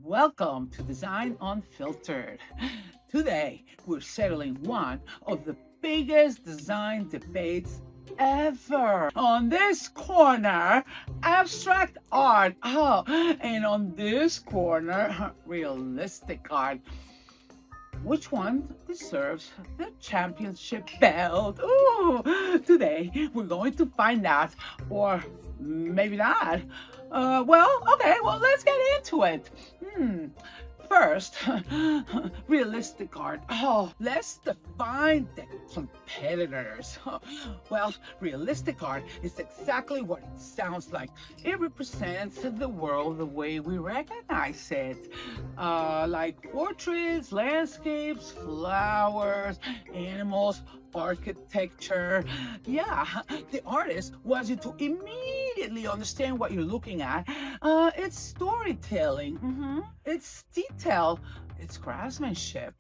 Welcome to Design Unfiltered. Today, we're settling one of the biggest design debates ever. On this corner, abstract art. And on this corner, realistic art. Which one deserves the championship belt? Ooh, today we're going to find out, or maybe not. Okay, let's get into it. First, realistic art. Let's define the competitors. Realistic art is exactly what it sounds like. It represents the world the way we recognize it. Like portraits, landscapes, flowers, animals, architecture. Yeah, the artist wants you to immediately understand what you're looking at. It's storytelling. It's detail. It's craftsmanship.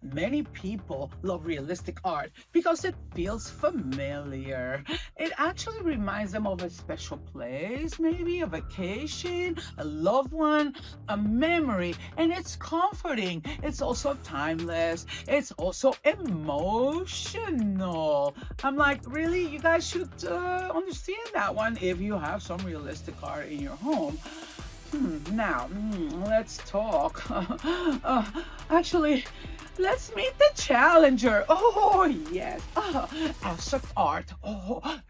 Many people love realistic art because it feels familiar. It actually reminds them of a special place, maybe a vacation, a loved one, a memory, and it's comforting. It's also timeless. It's also emotional. I'm like, really? You guys should understand that one if you have some realistic art in your home. Now, let's talk. Actually, let's meet the challenger. Oh, yes. Abstract art.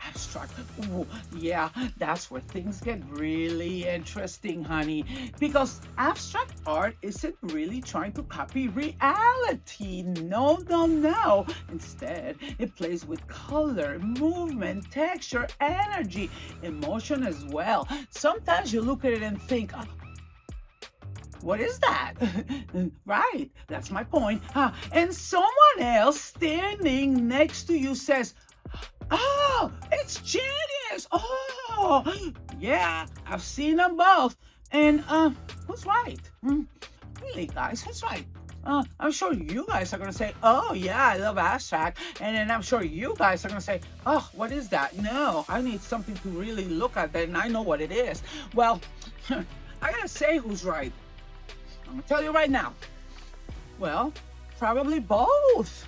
Abstract. Oh, yeah, that's where things get really interesting, honey. Because abstract art isn't really trying to copy reality. No. Instead, it plays with color, movement, texture, energy, emotion as well. Sometimes you look at it and think, what is that? Right, that's my point. And someone else standing next to you says, oh, it's genius. Oh, yeah, I've seen them both. And who's right? Really, guys, who's right? I'm sure you guys are going to say, oh, yeah, I love abstract. And then I'm sure you guys are going to say, oh, what is that? No, I need something to really look at that, and I know what it is. Well, I got to say who's right. I'm going to tell you right now. Well, probably both.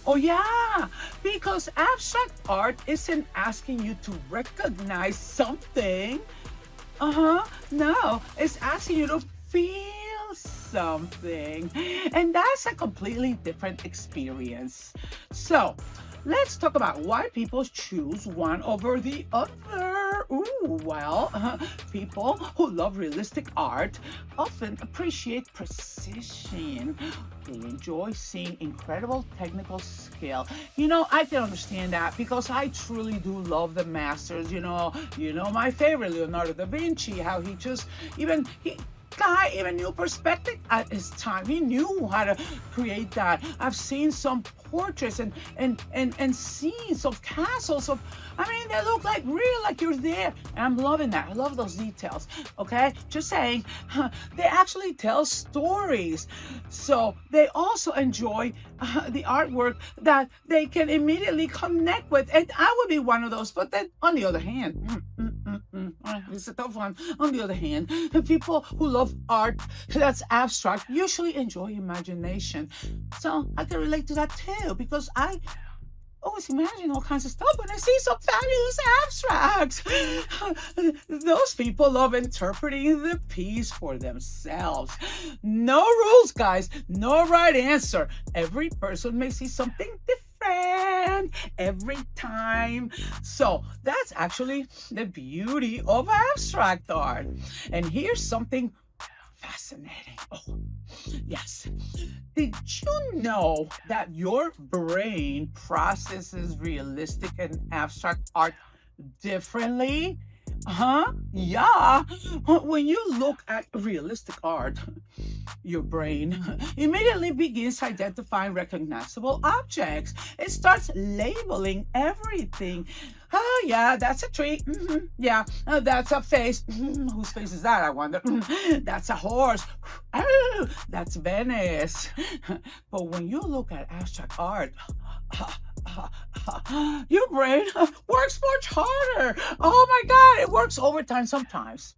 Oh, yeah, because abstract art isn't asking you to recognize something. No, it's asking you to feel something. And that's a completely different experience. So, let's talk about why people choose one over the other. People who love realistic art often appreciate precision. They enjoy seeing incredible technical skill. I can understand that because I truly do love the masters. My favorite, Leonardo da Vinci, how he knew perspective at his time. He knew how to create that. I've seen some portraits and scenes of castles they look like real, like you're there. And I'm loving that. I love those details. Okay? Just saying, they actually tell stories. So they also enjoy the artwork that they can immediately connect with. And I would be one of those. But then on the other hand, it's a tough one. On the other hand, the people who love art that's abstract usually enjoy imagination. So I can relate to that too, because I always imagine all kinds of stuff when I see some fabulous abstracts. Those people love interpreting the piece for themselves. No rules, guys. No right answer. Every person may see something different every time. So that's actually the beauty of abstract art. And here's something fascinating. Oh, yes. Did you know that your brain processes realistic and abstract art differently? Yeah. When you look at realistic art, your brain immediately begins identifying recognizable objects. It starts labeling everything. Oh, yeah, that's a tree. Yeah, that's a face. Whose face is that, I wonder? That's a horse. Oh, that's Venice. But when you look at abstract art, Your brain works much harder. Oh my God, it works overtime sometimes.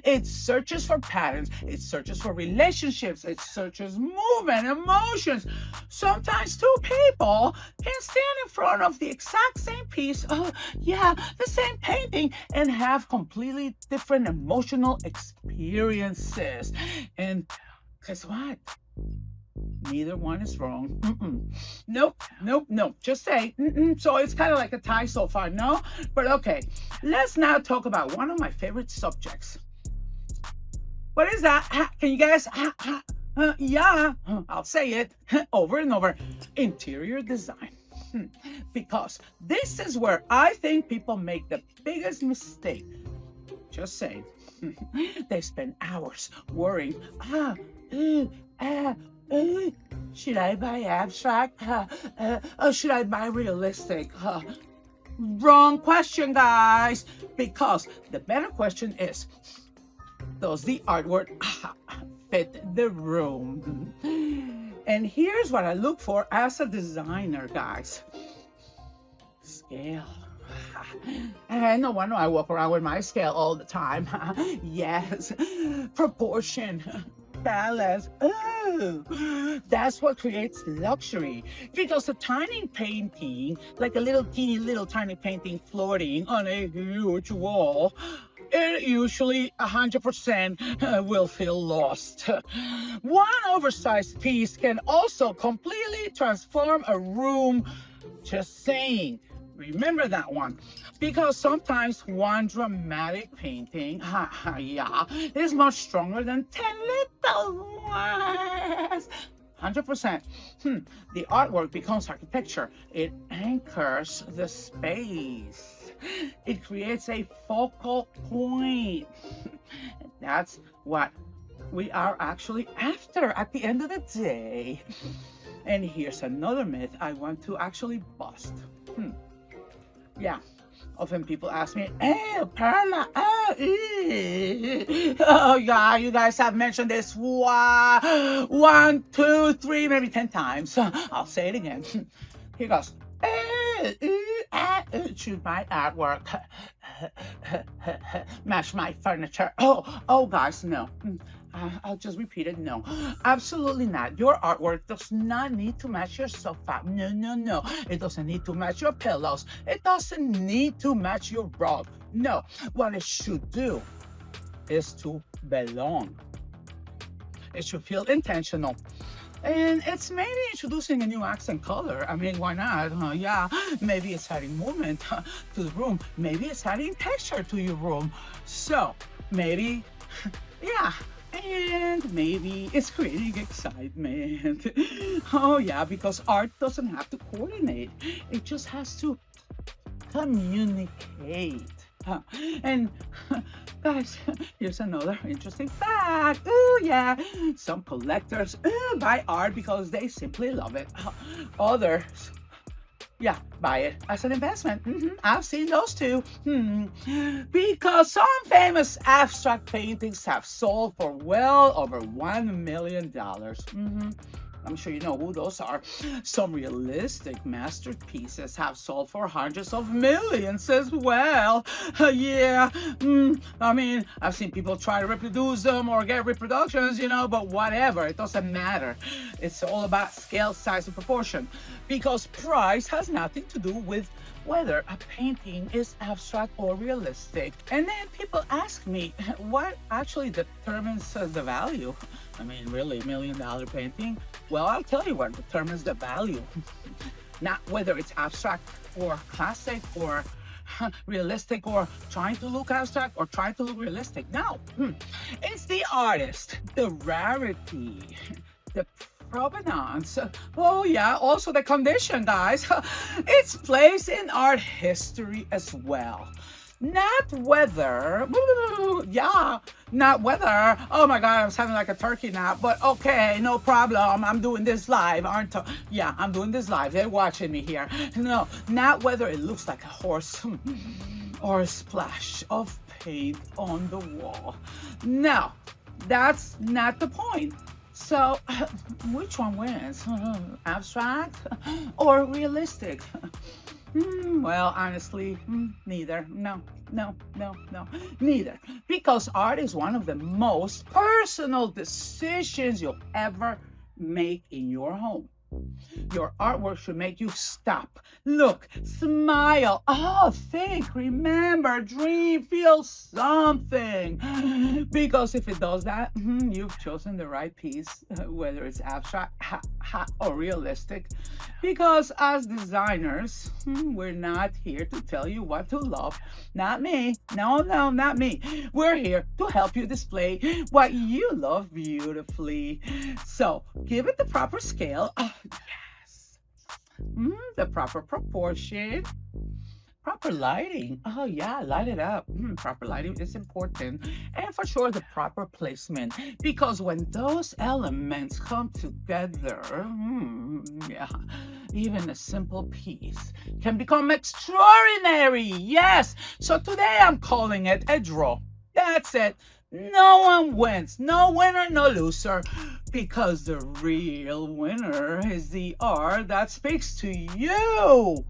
It searches for patterns, it searches for relationships, it searches movement, emotions. Sometimes two people can stand in front of the exact same piece, yeah, the same painting, and have completely different emotional experiences. And guess what? Neither one is wrong. Nope, nope, nope. Just say, So it's kind of like a tie so far, no? But okay, let's now talk about one of my favorite subjects. What is that? Can you guess? Yeah, I'll say it over and over. Interior design. Because this is where I think people make the biggest mistake. Just saying. They spend hours worrying. Should I buy abstract? Or should I buy realistic? Wrong question, guys. Because the better question is, does the artwork fit the room? And here's what I look for as a designer, guys. Scale. And no wonder I walk around with my scale all the time. Yes. Proportion. Balance. Oh, that's what creates luxury. Because a tiny painting, like a teeny little tiny painting floating on a huge wall, it usually 100% will feel lost. One oversized piece can also completely transform a room. Just saying. Remember that one. Because sometimes one dramatic painting, is much stronger than 10 little ones. 100%. The artwork becomes architecture. It anchors the space. It creates a focal point. That's what we are actually after at the end of the day. And here's another myth I want to actually bust. Yeah, often people ask me, "Hey, Perla, oh yeah, you guys have mentioned this 1, 2, 3, maybe 10 times. I'll say it again. Here goes. Choose my artwork. Match my furniture. Oh, guys, no. I'll just repeat it. No, absolutely not. Your artwork does not need to match your sofa. No. It doesn't need to match your pillows. It doesn't need to match your rug. No, what it should do is to belong. It should feel intentional. And it's maybe introducing a new accent color. I mean, why not? Yeah, maybe it's adding movement to the room. Maybe it's adding texture to your room. So maybe, yeah. And maybe it's creating excitement. Oh yeah, because art doesn't have to coordinate. It just has to communicate. And guys, here's another interesting fact. Oh yeah, some collectors buy art because they simply love it. Others, yeah, buy it as an investment. I've seen those too. Because some famous abstract paintings have sold for well over $1 million. I'm sure you know who those are. Some realistic masterpieces have sold for hundreds of millions as well. Yeah, I mean, I've seen people try to reproduce them or get reproductions, but whatever, it doesn't matter. It's all about scale, size, and proportion. Because price has nothing to do with whether a painting is abstract or realistic. And then people ask me, what actually determines the value? I mean, really, $1 million painting? Well, I'll tell you what determines the value. Not whether it's abstract or classic or realistic or trying to look abstract or trying to look realistic. No, it's the artist, the rarity, the provenance. Oh yeah, also the condition, guys. Its place in art history as well. Not whether, not whether, oh my God, I was having like a turkey nap, but okay, no problem. I'm doing this live, aren't I? Yeah, I'm doing this live. They're watching me here. No, not whether it looks like a horse or a splash of paint on the wall. No, that's not the point. So, which one wins? Abstract or realistic? Well, honestly, neither. No, no, no, no, neither. Because art is one of the most personal decisions you'll ever make in your home. Your artwork should make you stop, look, smile, think, remember, dream, feel something. Because if it does that, you've chosen the right piece, whether it's abstract or realistic. Because as designers, we're not here to tell you what to love. Not me. No, no, not me. We're here to help you display what you love beautifully. So give it the proper scale. Yes. The proper proportion. Proper lighting. Oh, yeah, light it up. Proper lighting is important. And for sure, the proper placement. Because when those elements come together, yeah, even a simple piece can become extraordinary. Yes. So today I'm calling it a draw. That's it. No one wins. No winner, no loser. Because the real winner is the art that speaks to you.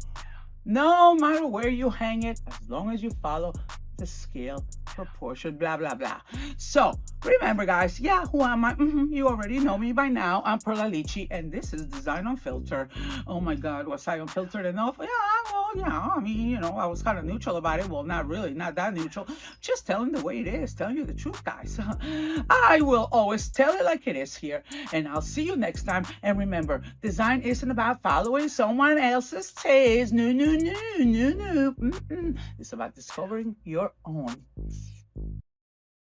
No matter where you hang it, as long as you follow the scale, proportion, blah, blah, blah. So, remember guys, who am I? You already know me by now. I'm Perla Lichi, and this is Design Unfiltered. Oh my God, was I unfiltered enough? I mean, I was kind of neutral about it. Well, not really, not that neutral. Just telling the way it is, telling you the truth, guys. I will always tell it like it is here, and I'll see you next time. And remember, design isn't about following someone else's taste. No, no, no, no, no. It's about discovering your own.